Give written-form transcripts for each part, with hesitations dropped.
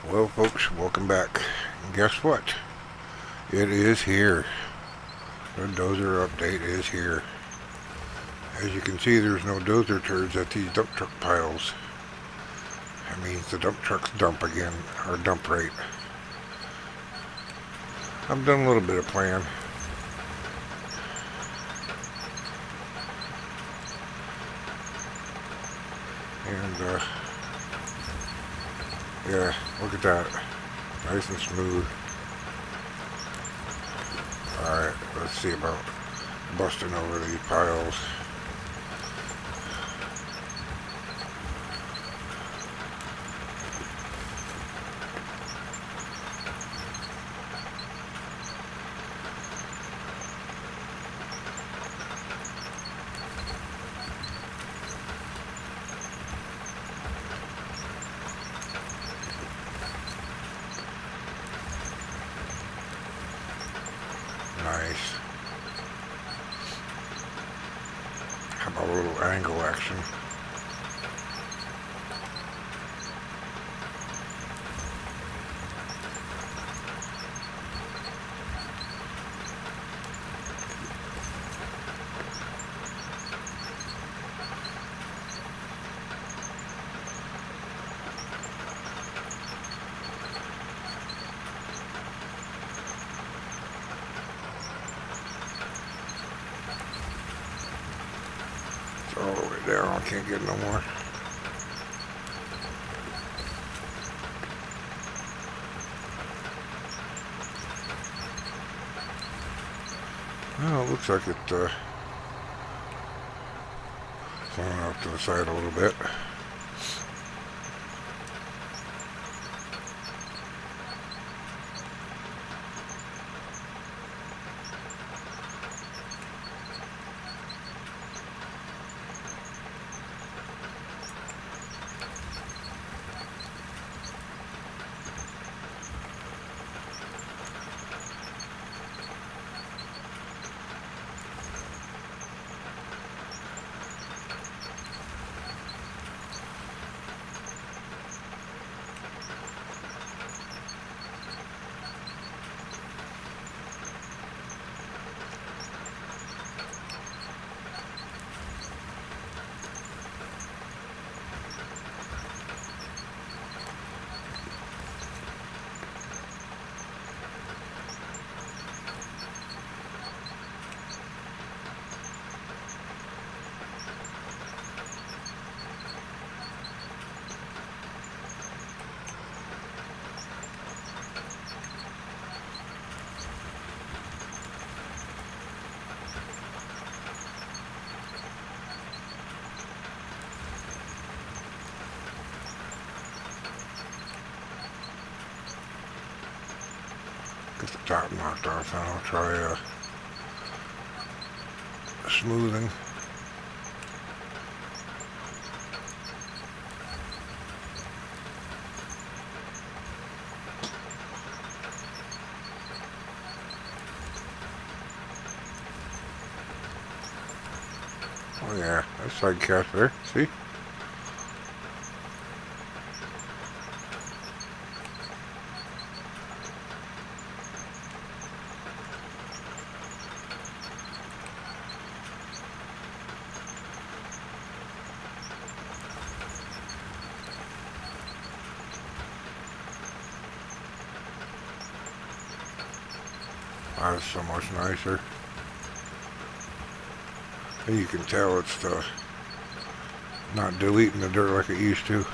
Well, folks, welcome back. And guess what? It is here. The dozer update is here. As you can see, there's no dozer turds at these dump truck piles. That means the dump trucks dump again, or dump rate. I've done a little bit of plan. And, yeah, look at that. Nice and smooth. Alright, let's see about busting over these piles. Nice. How about a little angle action? It's all the way down. I can't get no more. Well, it looks like it falling off to the side a little bit. Get the top knocked off, and I'll try smoothing. Oh yeah, that's side cast there. See? That's so much nicer. And you can tell it's not deleting the dirt like it used to.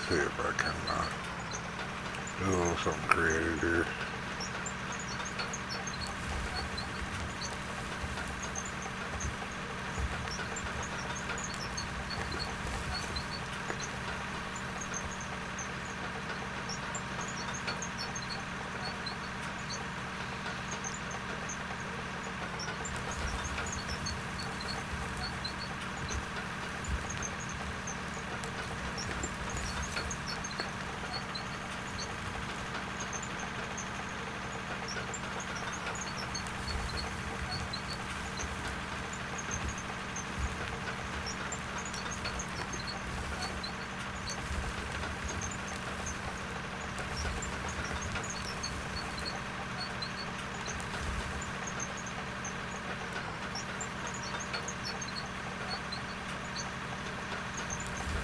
see if I can do a little something creative here.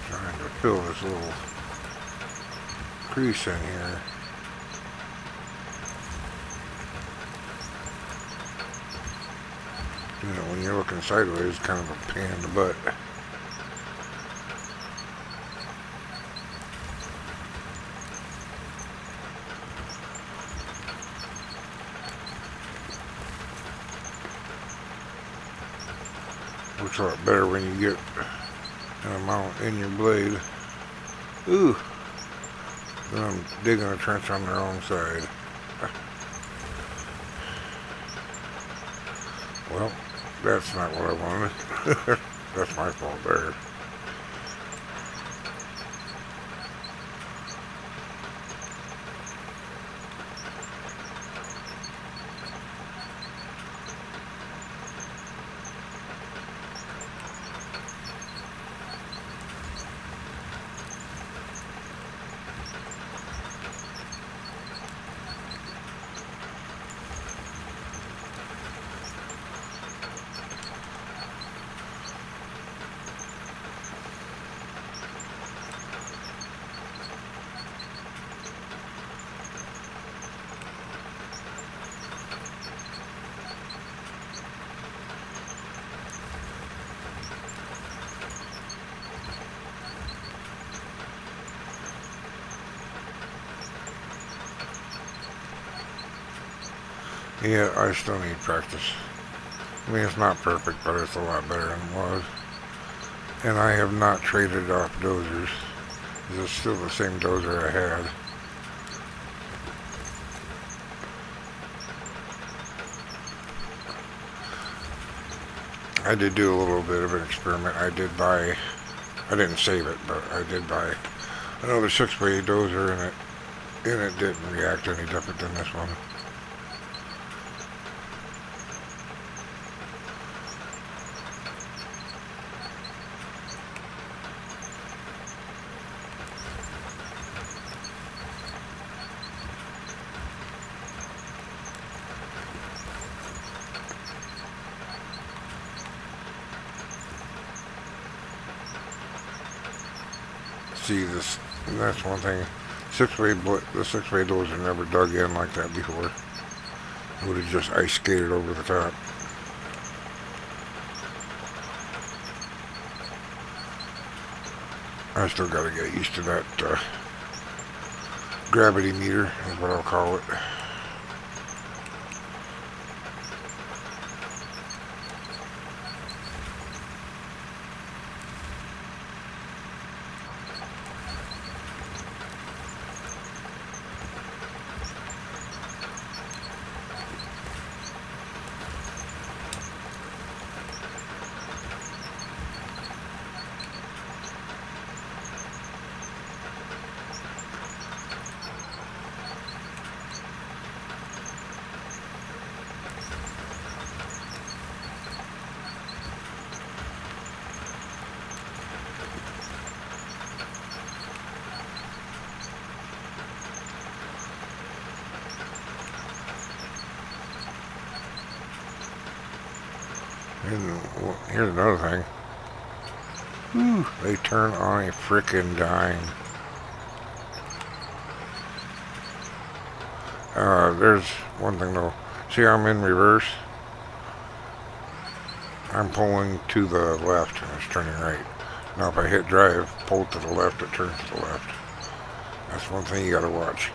Trying to fill this little crease in here. You know, when you're looking sideways, it's kind of a pain in the butt. Looks a lot better when you get an amount in your blade. Ooh, then I'm digging a trench on the wrong side. Well, that's not what I wanted. That's my fault there. Yeah, I still need practice. I mean, it's not perfect, but it's a lot better than it was. And I have not traded off dozers. This is still the same dozer I had. I did do a little bit of an experiment. I didn't save it, but I did buy another 6x8 dozer, and it didn't react any different than this one. See this, and that's one thing. The 6x8 dozer never dug in like that before. It would have just ice skated over the top. I still got to get used to that gravity meter, is what I'll call it. And here's another thing. Whew, they turn on a frickin' dime. There's one thing though. See how I'm in reverse? I'm pulling to the left and it's turning right. Now if I hit drive, pull to the left, it turns to the left. That's one thing you gotta watch.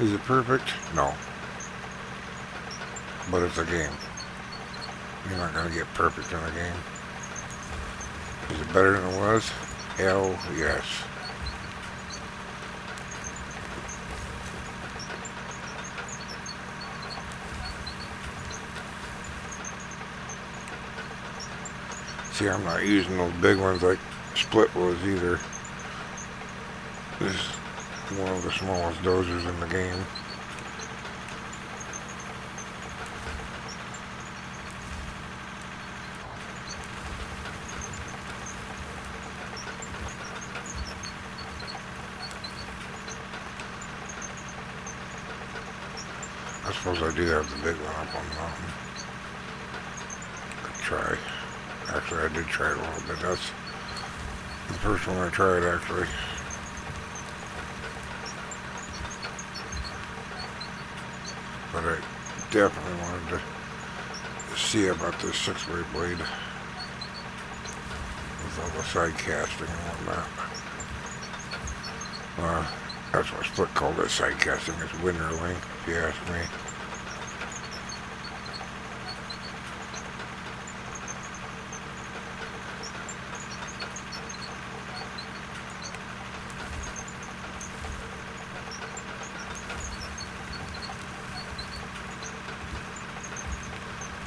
Is it perfect? No. But it's a game. You're not gonna get perfect in a game. Is it better than it was? Hell yes. See, I'm not using those big ones like Split was either. This is one of the smallest dozers in the game. I suppose I do have the big one up on the mountain. Could try. Actually, I did try it a little bit. That's the first one I tried, actually. But I definitely wanted to see about this 6-way blade with all the side casting and whatnot. That's what Split called it, side casting. It's windrowing, if you ask me.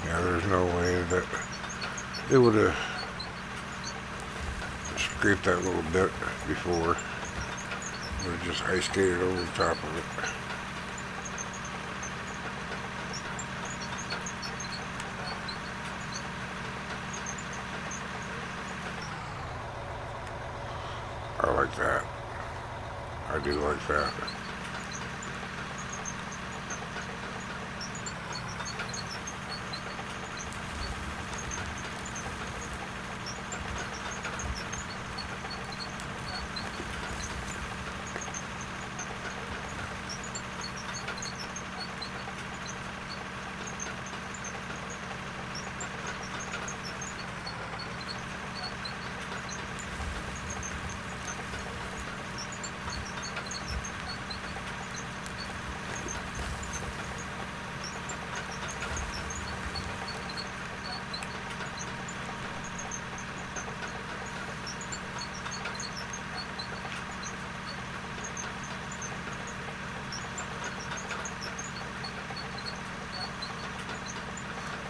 Yeah, there's no way that it would have scraped that little bit before. It would have just ice skated over the top of it. I like that. I do like that.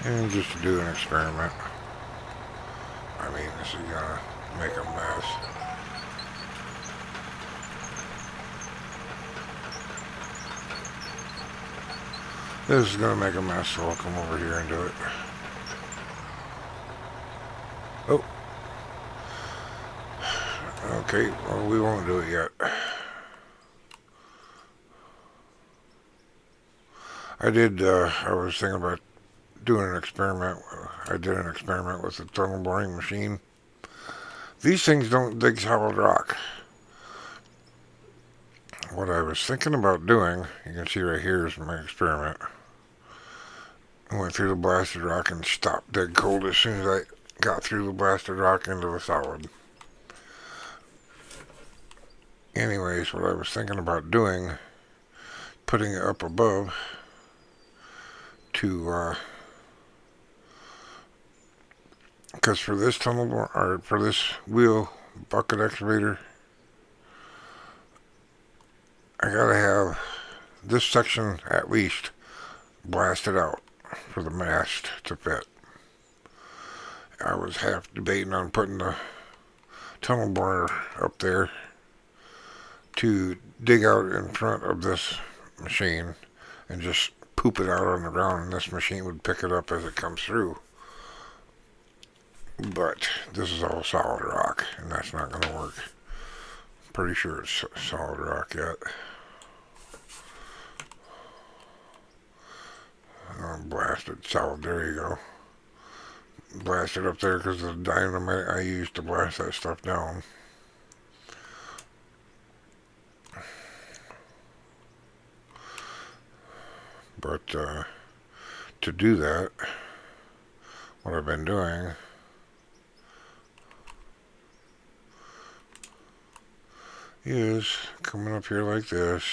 And just to do an experiment. I mean, this is gonna make a mess. This is gonna make a mess, so I'll come over here and do it. Oh. Okay, well, we won't do it yet. I was thinking about doing an experiment. I did an experiment with a tunnel boring machine. These things don't dig solid rock. What I was thinking about doing, you can see right here is my experiment. I went through the blasted rock and stopped dead cold as soon as I got through the blasted rock into the solid. Anyways, what I was thinking about doing, putting it up above to, because for this for this wheel bucket excavator, I gotta have this section at least blasted out for the mast to fit. I was half debating on putting the tunnel borer up there to dig out in front of this machine and just poop it out on the ground, and this machine would pick it up as it comes through. But this is all solid rock, and that's not going to work. Pretty sure it's solid rock yet. Blasted solid. There you go. Blast it up there because of the dynamite I used to blast that stuff down. But to do that, what I've been doing is coming up here like this.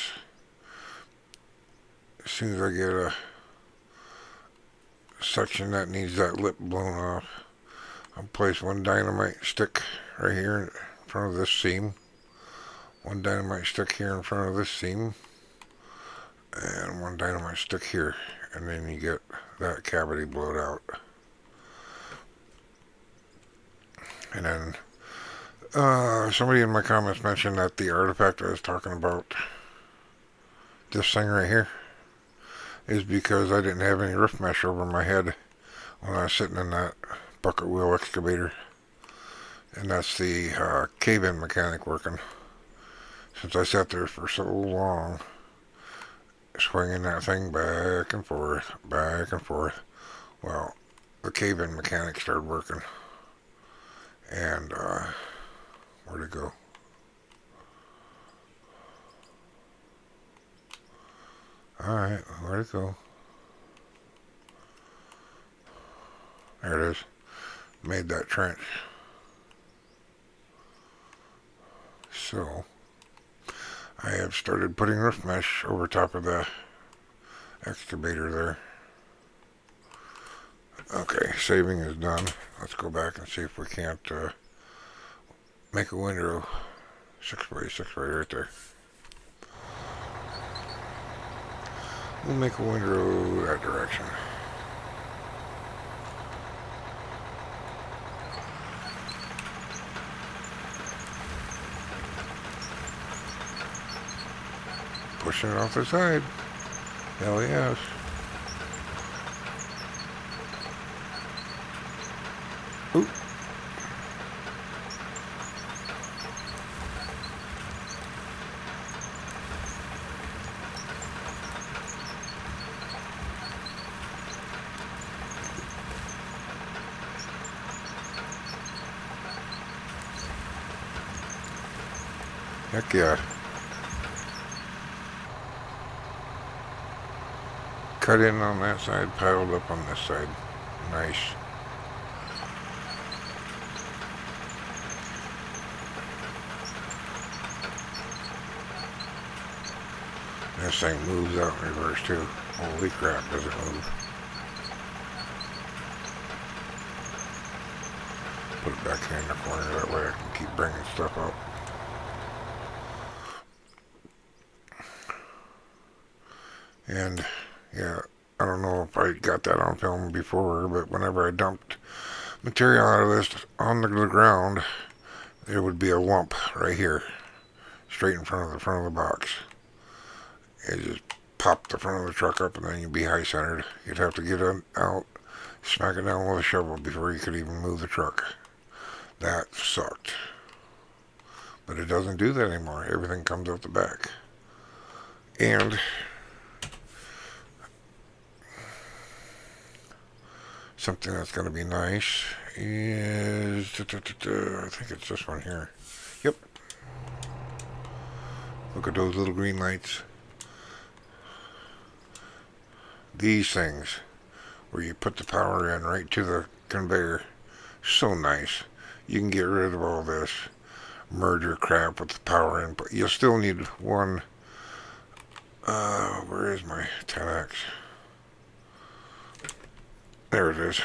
As soon as I get a section that needs that lip blown off, I'll place one dynamite stick right here in front of this seam, one dynamite stick here in front of this seam, and one dynamite stick here, and then you get that cavity blowed out. And then somebody in my comments mentioned that the artifact I was talking about, this thing right here, is because I didn't have any roof mesh over my head when I was sitting in that bucket wheel excavator. And that's the cave-in mechanic working. Since I sat there for so long, swinging that thing back and forth, well, the cave-in mechanic started working. And, where'd it go? Alright, where'd it go? There it is. Made that trench. So, I have started putting roof mesh over top of the excavator there. Okay, saving is done. Let's go back and see if we can't make a window 6x6 right there. We'll make a window that direction. Pushing it off the side. Hell yes. Oop. Heck yeah. Cut in on that side, piled up on this side. Nice. This thing moves out in reverse too. Holy crap, does it move. Put it back here in the corner, that way I can keep bringing stuff up. And yeah, I don't know if I got that on film before, but whenever I dumped material out of this on the ground, there would be a lump right here, straight in front of the box. It just pop the front of the truck up, and then you'd be high centered. You'd have to get it out, smack it down with a shovel before you could even move the truck. That sucked. But it doesn't do that anymore. Everything comes out the back. And something that's going to be nice is, I think it's this one here. Yep. Look at those little green lights. These things, where you put the power in right to the conveyor. So nice. You can get rid of all this merger crap with the power in, but you'll still need one. Where is my 10X? There it is.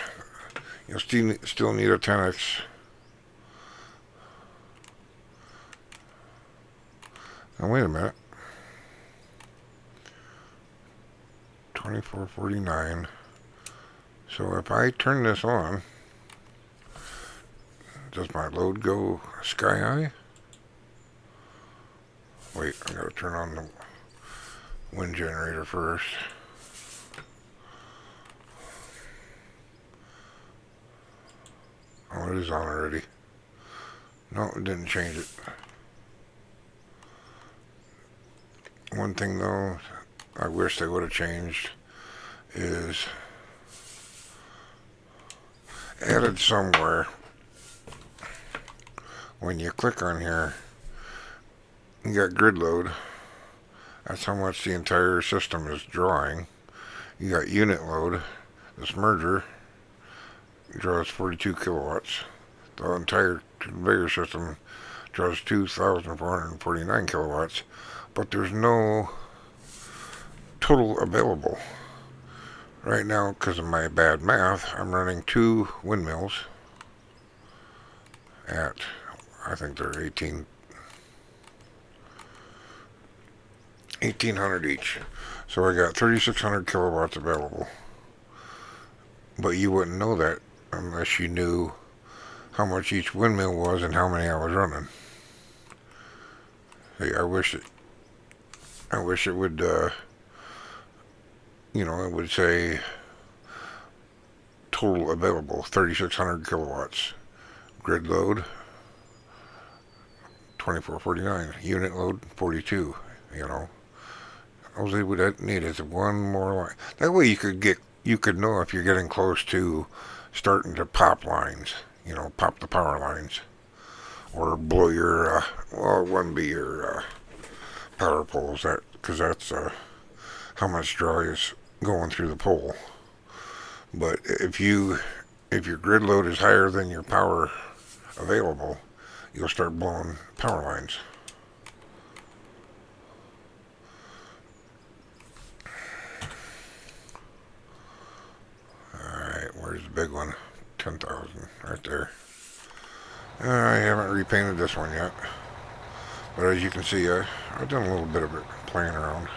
You'll still need a 10X. Now wait a minute. 2449. So if I turn this on, does my load go sky high? Wait, I gotta turn on the wind generator first. Oh, it is on already. No, it didn't change it. One thing though, I wish they would have changed is added somewhere when you click on here, you got grid load. That's how much the entire system is drawing. You got unit load. This merger draws 42 kilowatts. The entire conveyor system draws 2,449 kilowatts, but there's no total available. Right now, because of my bad math, I'm running 2 windmills at, I think they're 1,800 each. So I got 3,600 kilowatts available. But you wouldn't know that unless you knew how much each windmill was and how many I was running. Hey, I wish it would, it would say total available 3,600 kilowatts. Grid load 2449. Unit load 42. All they would need is one more line. That way you could know if you're getting close to starting to pop lines. Pop the power lines. Or blow your, it wouldn't be your power poles, because that's how much draw is going through the pole. But if your grid load is higher than your power available, you'll start blowing power lines. Alright, where's the big one? 10,000, right there. I haven't repainted this one yet. But as you can see, I've done a little bit of it playing around.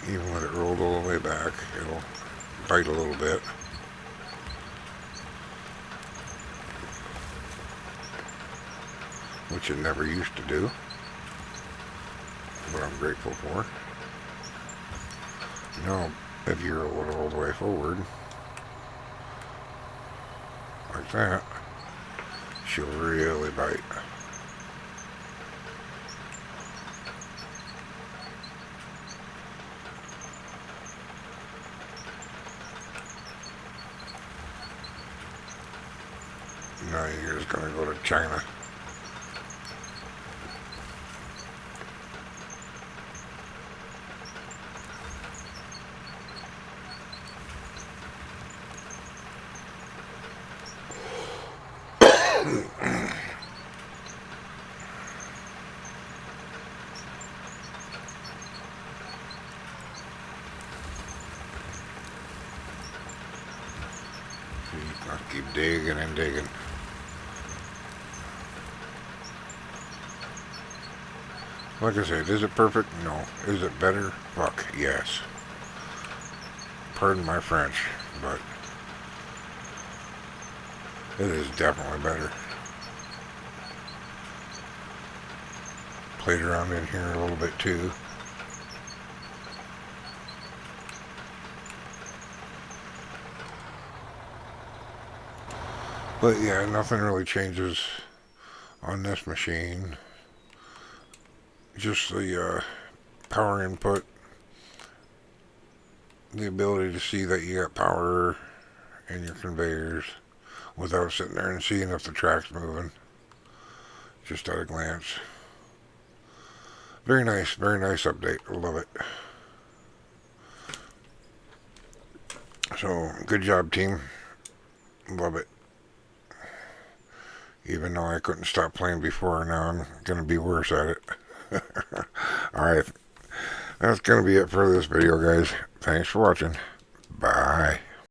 Even when it rolled all the way back, it'll bite a little bit. Which it never used to do. What I'm grateful for. If you roll it all the way forward, like that, she'll really bite. Now you're just going to go to China. I'll keep digging and digging. Like I said, is it perfect? No. Is it better? Fuck, yes. Pardon my French, but it is definitely better. Played around in here a little bit too. But yeah, nothing really changes on this machine. Just the power input, the ability to see that you got power in your conveyors without sitting there and seeing if the track's moving, just at a glance. Very nice update. I love it. So, good job, team. Love it. Even though I couldn't stop playing before, now I'm going to be worse at it. Alright, that's going to be it for this video, guys. Thanks for watching. Bye.